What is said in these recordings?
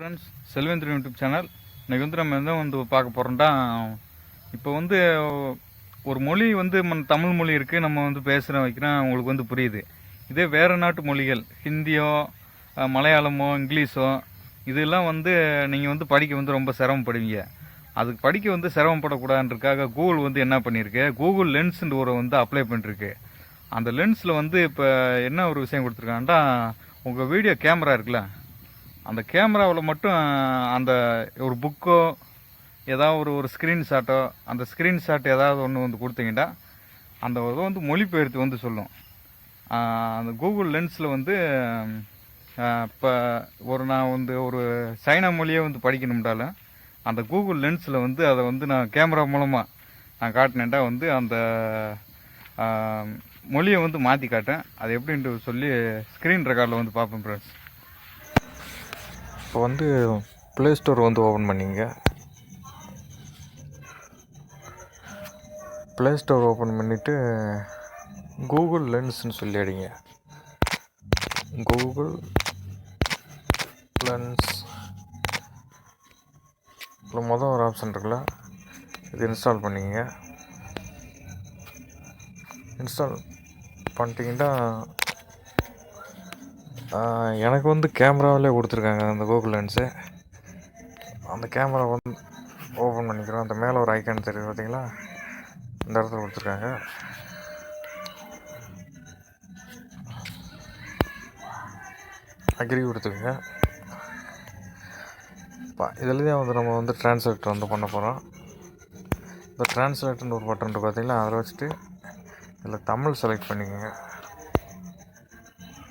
Friends, Selvendran YouTube channel. இன்றைக்கி நம்ம என்ன பார்க்க போகிறோம்னா, இப்போ ஒரு மொழி தமிழ் மொழி இருக்குது. நம்ம பேசுகிற வைக்கிறோம், உங்களுக்கு புரியுது. இதே வேறு நாட்டு மொழிகள், ஹிந்தியோ மலையாளமோ இங்கிலீஷோ, இதெல்லாம் நீங்கள் படிக்க ரொம்ப சிரமப்படுவீங்க. அதுக்கு படிக்க சிரமப்படக்கூடாதுன்றதுக்காக கூகுள் என்ன பண்ணியிருக்கு, கூகுள் லென்ஸ்ன்ற ஒரு அப்ளை பண்ணிருக்கு. அந்த லென்ஸில் இப்போ என்ன ஒரு விஷயம் கொடுத்துருக்காங்கன்னா, உங்கள் வீடியோ கேமரா இருக்குல்ல, அந்த கேமராவில் மட்டும் அந்த ஒரு புக்கோ ஏதாவது ஒரு ஸ்க்ரீன்ஷாட்டோ, அந்த ஸ்க்ரீன்ஷாட் ஏதாவது ஒன்று கொடுத்தீங்கன்னா அந்த இதை மொழிபெயர்த்து சொல்லும். அந்த கூகுள் லென்ஸில் இப்போ நான் ஒரு சைனா மொழியை படிக்கணும்னாலும் அந்த கூகுள் லென்ஸில் அதை நான் கேமரா மூலமாக நான் காட்டினேன்டா அந்த மொழியை மாற்றி காட்டேன். அது எப்படின்ட்டு சொல்லி ஸ்க்ரீன் ரெக்கார்டில் பார்ப்பேன் ஃப்ரெண்ட்ஸ். இப்போ ப்ளே ஸ்டோர் ஓப்பன் பண்ணிங்க. ப்ளே ஸ்டோர் ஓப்பன் பண்ணிவிட்டு கூகுள் லென்ஸ்னு சொல்லி அடிங்க. கூகுள் லென்ஸ் மொதல் ஒரு ஆப்ஷன் இருக்குல்ல, இது இன்ஸ்டால் பண்ணிங்க. இன்ஸ்டால் பண்ணிட்டீங்கன்னா எனக்கு கேமராவிலே கொடுத்துருக்காங்க அந்த கூகுள் லென்ஸு. அந்த கேமரா ஓப்பன் பண்ணிக்கிறோம். அந்த மேலே ஒரு ஐக்கான் தெரியுது பார்த்தீங்களா, இந்த இடத்துல கொடுத்துருக்காங்க. அக்ரி கொடுத்துருங்க. இதில் தான் நம்ம ட்ரான்ஸ்லேட்டர் பண்ண போகிறோம். இந்த ட்ரான்ஸ்லேட்டர்னு ஒரு பட்டன் இருக்குது பார்த்தீங்களா, அதில் வச்சுட்டு இதில் தமிழ் செலக்ட் பண்ணிக்கோங்க.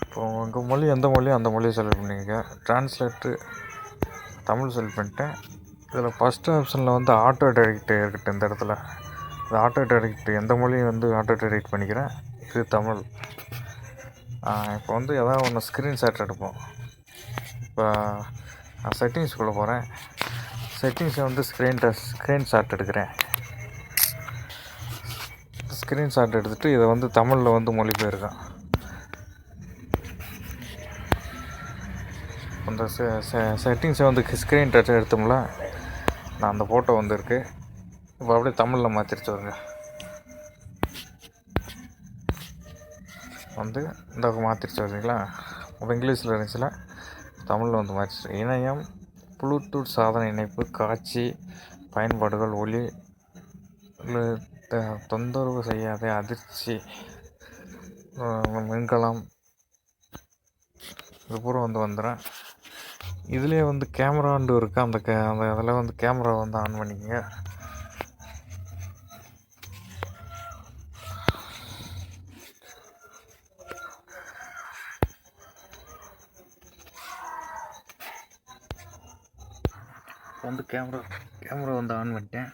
இப்போ உங்கள் மொழி எந்த மொழியோ அந்த மொழியை செலக்ட் பண்ணிக்கோங்க. ட்ரான்ஸ்லேட்ரு தமிழ் செலக்ட் பண்ணிட்டேன். இதில் ஃபஸ்ட்டு ஆப்ஷனில் ஆட்டோ டெரெக்ட் இருக்கட்டும். இந்த இடத்துல இது ஆட்டோ டெரெக்ட், எந்த மொழியும் ஆட்டோ டெரெக்ட் பண்ணிக்கிறேன். இது தமிழ். இப்போ எதாவது ஒன்று ஸ்க்ரீன்ஷாட் எடுப்போம். இப்போ நான் செட்டிங்ஸ்குள்ளே போகிறேன். செட்டிங்ஸை ஸ்க்ரீன்ஷாட் எடுக்கிறேன். ஸ்க்ரீன்ஷாட் எடுத்துகிட்டு இதை தமிழில் மொழிபெயர்க்கேன். அந்த செட்டிங்ஸை ஸ்க்ரீன் டச் எடுத்தோம்ல, நான் அந்த ஃபோட்டோ இருக்குது. இப்போ அப்படியே தமிழில் மாற்றிடுச்சு வருங்க. இந்த மாற்றிடுச்சு வருதுங்களா. அப்போ இங்கிலீஷில் இருந்துச்சுல, தமிழில் மாற்றிடுச்சு. இணையம், ப்ளூடூத் சாதன இணைப்பு, காட்சி பயன்பாடுகள், ஒலி தொந்தரவு செய்யாத அதிர்ச்சி, மின்கலம், இது பூரா வந்துடுறேன். இதுலேயே கேமராண்டு இருக்குது. அந்த இதில் கேமரா ஆன் பண்ணிக்கோங்க. கேமரா ஆன் பண்ணிட்டேன்.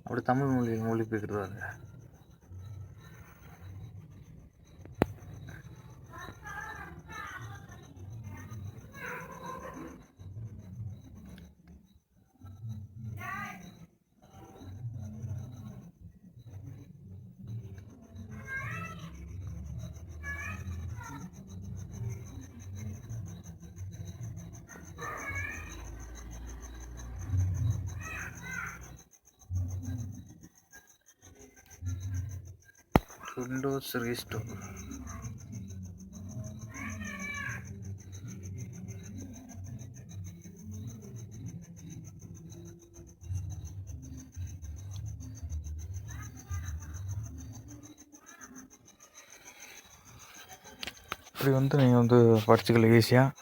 அப்படி தமிழ் மொழிபெயர்க்கிறது. Windows restore. இப்படி நீங்கள் படிச்சுக்கலாம் ஈஸியாக.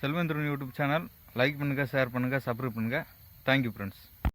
செல்வேந்திரன் யூடியூப் சேனல் லைக் பண்ணுங்கள், ஷேர் பண்ணுங்கள், சப்ஸ்கிரைப் பண்ணுங்கள். Thank you friends.